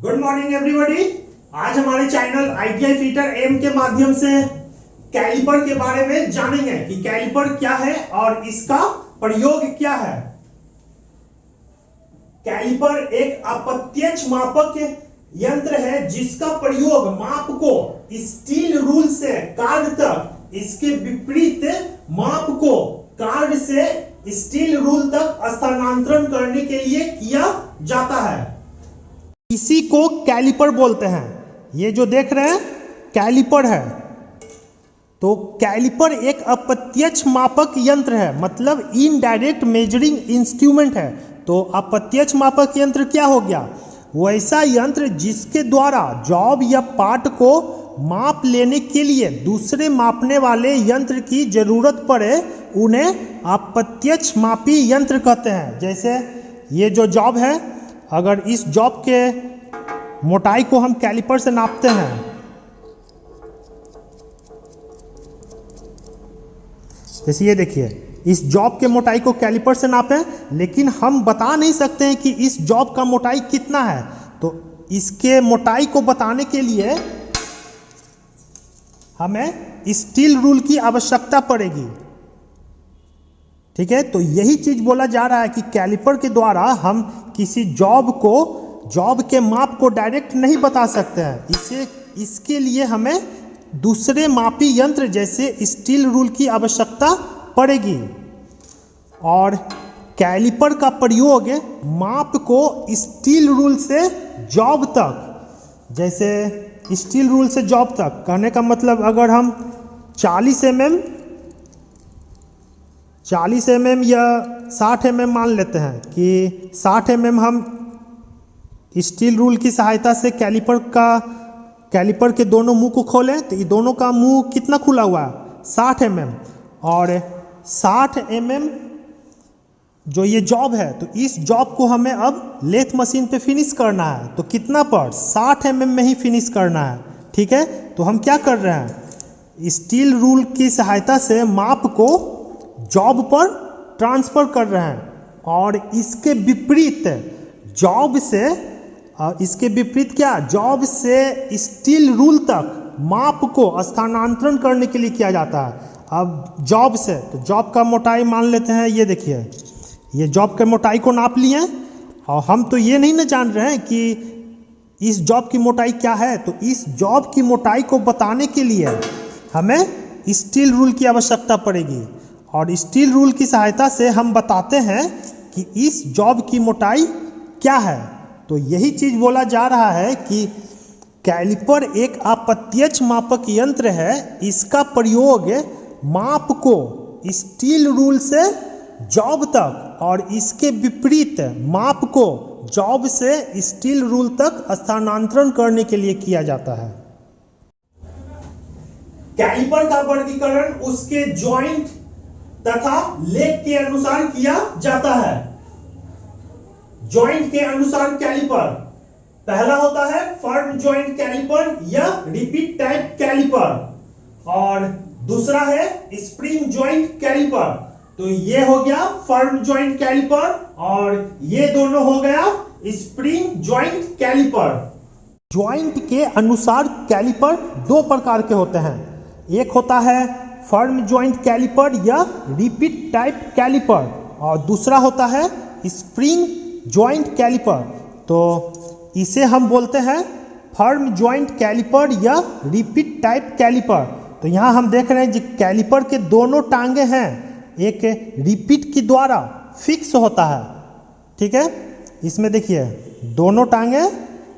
Good morning everybody. आज हमारे channel ITI fitter M के माध्यम से कैलिपर के बारे में जानेंगे कि कैलिपर क्या है और इसका प्रयोग क्या है। कैलिपर एक अप्रत्यक्ष मापक यंत्र है जिसका प्रयोग माप को स्टील रूल से कार्ड तक, इसके विपरीत माप को कार्ड से स्टील रूल तक स्थानांतरण करने के लिए किया जाता है। इसी को कैलिपर बोलते हैं। ये जो देख रहे हैं कैलिपर है। तो कैलिपर एक अप्रत्यक्ष मापक यंत्र है, मतलब इनडायरेक्ट मेजरिंग इंस्ट्रूमेंट है। तो अप्रत्यक्ष मापक यंत्र क्या हो गया? वैसा यंत्र जिसके द्वारा जॉब या पार्ट को माप लेने के लिए दूसरे मापने वाले यंत्र की जरूरत पड़े, उन्हें अप्रत्यक्ष मापी यंत्र कहते हैं। जैसे ये जो जॉब है, अगर इस जॉब के मोटाई को हम कैलिपर से नापते हैं, जैसे ये देखिए, इस जॉब के मोटाई को कैलिपर से नापें, लेकिन हम बता नहीं सकते हैं कि इस जॉब का मोटाई कितना है। तो इसके मोटाई को बताने के लिए हमें स्टील रूल की आवश्यकता पड़ेगी। ठीक है, तो यही चीज बोला जा रहा है कि कैलिपर के द्वारा हम किसी जॉब के माप को डायरेक्ट नहीं बता सकते हैं। इसके लिए हमें दूसरे मापी यंत्र जैसे स्टील रूल की आवश्यकता पड़ेगी। और कैलिपर का प्रयोग माप को स्टील रूल से जॉब तक, जैसे स्टील रूल से जॉब तक कहने का मतलब, अगर हम 40 mm या 60 mm मान लेते हैं कि 60 mm हम स्टील रूल की सहायता से कैलिपर के दोनों मुंह को खोलें, तो ये दोनों का मुंह कितना खुला हुआ है? 60 mm। और 60 mm जो ये जॉब है, तो इस जॉब को हमें अब लेथ मशीन पे फिनिश करना है। तो कितना पर? 60 mm में ही फिनिश करना है। ठीक है, तो हम क्या कर रहे हैं? स्टील रूल की सहायता से माप को जॉब पर ट्रांसफर कर रहे हैं, और इसके विपरीत जॉब से स्टील रूल तक माप को स्थानांतरण करने के लिए किया जाता है। अब जॉब से, तो जॉब का मोटाई मान लेते हैं, ये देखिए, ये जॉब के मोटाई को नाप लिए, और हम तो ये नहीं ना जान रहे हैं कि इस जॉब की मोटाई क्या है। तो इस जॉब की मोटाई को बताने के लिए हमें स्टील रूल की आवश्यकता पड़ेगी, और स्टील रूल की सहायता से हम बताते हैं कि इस जॉब की मोटाई क्या है। तो यही चीज बोला जा रहा है कि कैलिपर एक अप्रत्यक्ष मापक यंत्र है। इसका प्रयोग माप को स्टील रूल से जॉब तक, और इसके विपरीत माप को जॉब से स्टील रूल तक स्थानांतरण करने के लिए किया जाता है। कैलिपर का वर्गीकरण उसके जॉइंट तथा लेग के अनुसार किया जाता है। जॉइंट के अनुसार कैलिपर पहला होता है फर्म जॉइंट कैलिपर या रिपीट टाइप कैलिपर, और दूसरा है स्प्रिंग जॉइंट कैलिपर। तो ये हो गया फर्म जॉइंट कैलिपर, और ये दोनों हो गया स्प्रिंग जॉइंट कैलिपर। जॉइंट के अनुसार कैलिपर दो प्रकार के होते हैं। एक होता है फर्म जॉइंट कैलिपर या रिपीट टाइप कैलिपर, और दूसरा होता है स्प्रिंग जॉइंट कैलिपर। तो इसे हम बोलते हैं फर्म जॉइंट कैलिपर या रिपीट टाइप कैलिपर। तो यहाँ हम देख रहे हैं कि कैलिपर के दोनों टांगे हैं, एक रिपीट के द्वारा फिक्स होता है। ठीक है, इसमें देखिए दोनों टांगे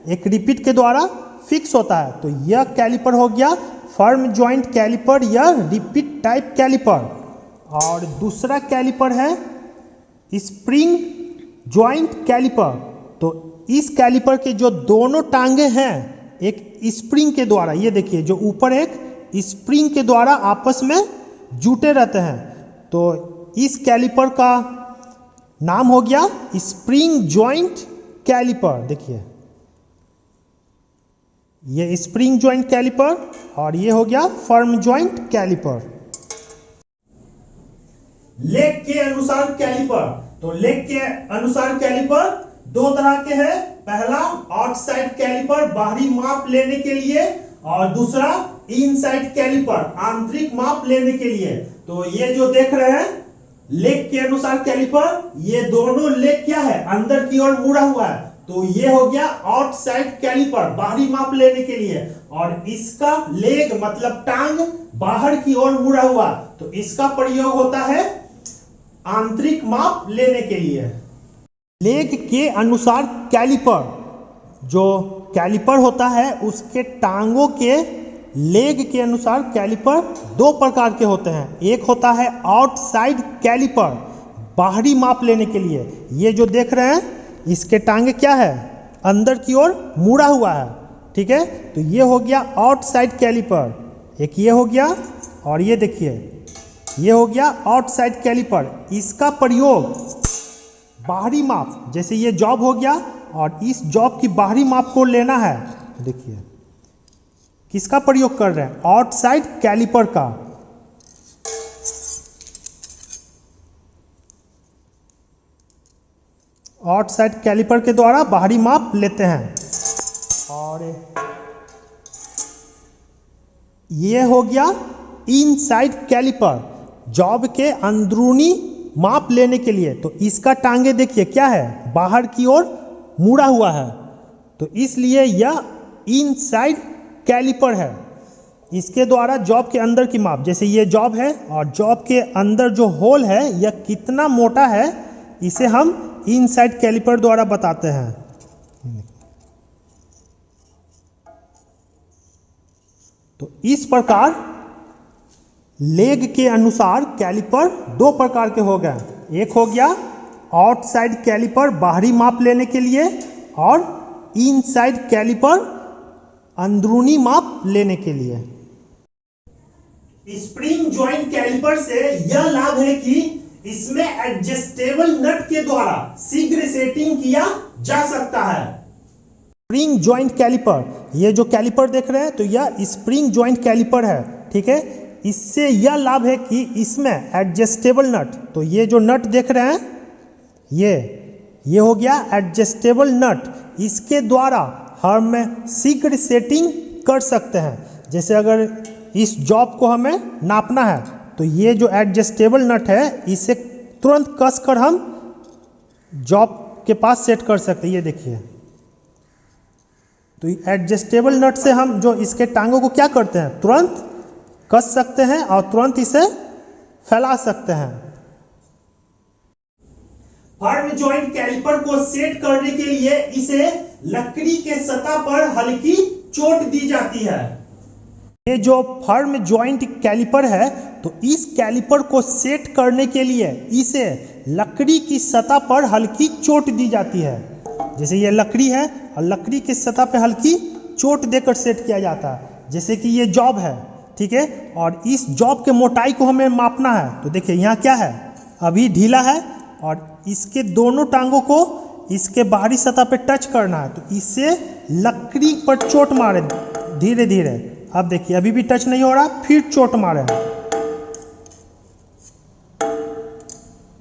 एक रिपीट के द्वारा फिक्स होता है। तो यह कैलिपर हो गया फर्म जॉइंट कैलिपर या रिपीट टाइप कैलिपर। और दूसरा कैलिपर है स्प्रिंग जॉइंट कैलिपर। तो इस कैलिपर के जो दोनों टांगे हैं एक स्प्रिंग के द्वारा, ये देखिए जो ऊपर एक स्प्रिंग के द्वारा आपस में जुटे रहते हैं। तो इस कैलिपर का नाम हो गया स्प्रिंग जॉइंट कैलिपर। देखिए ये स्प्रिंग जॉइंट कैलिपर, और ये हो गया फर्म जॉइंट कैलिपर। लेग के अनुसार कैलिपर, तो लेग के अनुसार कैलिपर दो तरह के हैं, पहला आउटसाइड कैलिपर बाहरी माप लेने के लिए और दूसरा इनसाइड कैलिपर आंतरिक माप लेने के लिए। तो ये जो देख रहे हैं लेग के अनुसार कैलिपर, ये दोनों लेग क्या है, अंदर की ओर मुड़ा हुआ है, तो ये हो गया आउटसाइड कैलिपर बाहरी माप लेने के लिए। और इसका लेग मतलब टांग बाहर की ओर मुड़ा हुआ, तो इसका प्रयोग होता है आंतरिक माप लेने के लिए। लेग के अनुसार कैलिपर, जो कैलिपर होता है उसके टांगों के लेग के अनुसार कैलिपर दो प्रकार के होते हैं। एक होता है आउटसाइड कैलिपर बाहरी माप लेने के लिए, ये जो देख रहे हैं इसके टांगे क्या है, अंदर की ओर मुड़ा हुआ है, ठीक है, तो ये हो गया आउटसाइड कैलिपर। एक ये हो गया और ये देखिए ये हो गया आउटसाइड कैलिपर। इसका प्रयोग बाहरी माप, जैसे ये जॉब हो गया और इस जॉब की बाहरी माप को लेना है, देखिए किसका प्रयोग कर रहे हैं, आउटसाइड कैलिपर का। आउटसाइड कैलिपर के द्वारा बाहरी माप लेते हैं। और ये हो गया इनसाइड कैलिपर, जॉब के अंदरूनी माप लेने के लिए। तो इसका टांगे देखिए क्या है, बाहर की ओर मुड़ा हुआ है, तो इसलिए यह इनसाइड कैलिपर है। इसके द्वारा जॉब के अंदर की माप, जैसे ये जॉब है और जॉब के अंदर जो होल है यह कितना मोटा है, इसे हम इनसाइड कैलिपर द्वारा बताते हैं। तो इस प्रकार लेग के अनुसार कैलिपर दो प्रकार के हो गए। एक हो गया आउटसाइड कैलिपर बाहरी माप लेने के लिए और इनसाइड कैलिपर अंदरूनी माप लेने के लिए। स्प्रिंग जॉइंट कैलिपर से यह लाभ है कि इसमें एडजस्टेबल नट के द्वारा शीघ्र सेटिंग किया जा सकता है। स्प्रिंग जॉइंट कैलिपर, ये जो कैलिपर देख रहे हैं तो यह स्प्रिंग जॉइंट कैलिपर है, ठीक है। इससे यह लाभ है कि इसमें एडजस्टेबल नट, तो ये जो नट देख रहे हैं ये हो गया एडजस्टेबल नट, इसके द्वारा हम शीघ्र सेटिंग कर सकते हैं। जैसे अगर इस जॉब को हमें नापना है तो ये जो एडजस्टेबल नट है इसे तुरंत कसकर हम जॉब के पास सेट कर सकते हैं। ये देखिए, तो एडजस्टेबल नट से हम जो इसके टांगों को क्या करते हैं, तुरंत कस सकते हैं और तुरंत इसे फैला सकते हैं। फर्म जॉइंट कैलिपर को सेट करने के लिए इसे लकड़ी के सतह पर हल्की चोट दी जाती है। ये जो फर्म जॉइंट कैलिपर है तो इस कैलिपर को सेट करने के लिए इसे लकड़ी की सतह पर हल्की चोट दी जाती है। जैसे ये लकड़ी है और लकड़ी की सतह पर हल्की चोट देकर सेट किया जाता है। जैसे कि ये जॉब है, ठीक है, और इस जॉब के मोटाई को हमें मापना है, तो देखिए यहाँ क्या है, अभी ढीला है और इसके दोनों टांगों को इसके बाहरी सतह पे टच करना है, तो इससे लकड़ी पर चोट मारे धीरे धीरे। अब देखिए अभी भी टच नहीं हो रहा, फिर चोट मारे।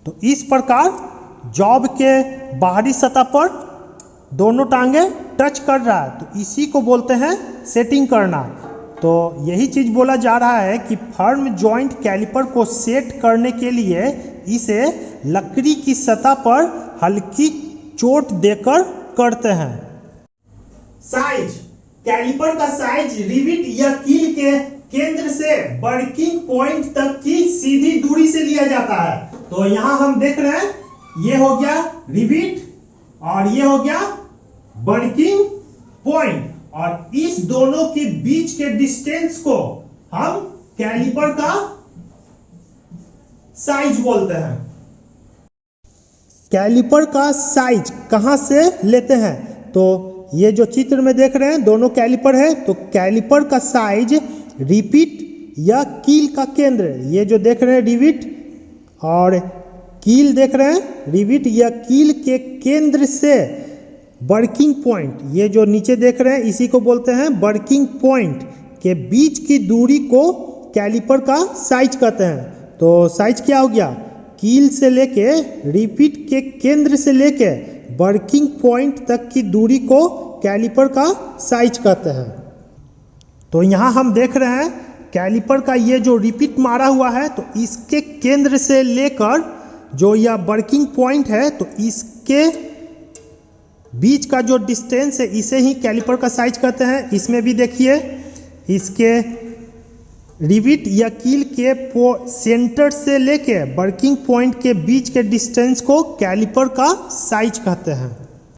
तो इस प्रकार जॉब के बाहरी सतह पर दोनों टांगे टच कर रहा है, तो इसी को बोलते हैं सेटिंग करना। तो यही चीज बोला जा रहा है कि फर्म जॉइंट कैलिपर को सेट करने के लिए इसे लकड़ी की सतह पर हल्की चोट देकर करते हैं। साइज, कैलिपर का साइज रिविट या कील के केंद्र से वर्किंग पॉइंट तक की सीधी दूरी से लिया जाता है। तो यहां हम देख रहे हैं ये हो गया रिविट और ये हो गया वर्किंग पॉइंट, और इस दोनों के बीच के डिस्टेंस को हम कैलिपर का साइज बोलते हैं। कैलिपर का साइज कहां से लेते हैं, तो ये जो चित्र में देख रहे हैं दोनों कैलिपर है, तो कैलिपर का साइज रिपिट या कील का केंद्र, ये जो देख रहे हैं रिविट और कील देख रहे हैं, रिविट या कील के केंद्र से वर्किंग पॉइंट, ये जो नीचे देख रहे हैं इसी को बोलते हैं वर्किंग पॉइंट के बीच की दूरी को कैलिपर का साइज कहते हैं। तो साइज क्या हो गया, कील से लेके रिपिट के केंद्र से लेके वर्किंग पॉइंट तक की दूरी को कैलिपर का साइज कहते हैं। तो यहाँ हम देख रहे हैं कैलिपर का ये जो रिपीट मारा हुआ है, तो इसके केंद्र से लेकर जो यह वर्किंग पॉइंट है, तो इसके बीच का जो डिस्टेंस है इसे ही कैलिपर का साइज कहते हैं। इसमें भी देखिए इसके रिविट या कील के सेंटर से लेके वर्किंग पॉइंट के बीच के डिस्टेंस को कैलिपर का साइज कहते हैं।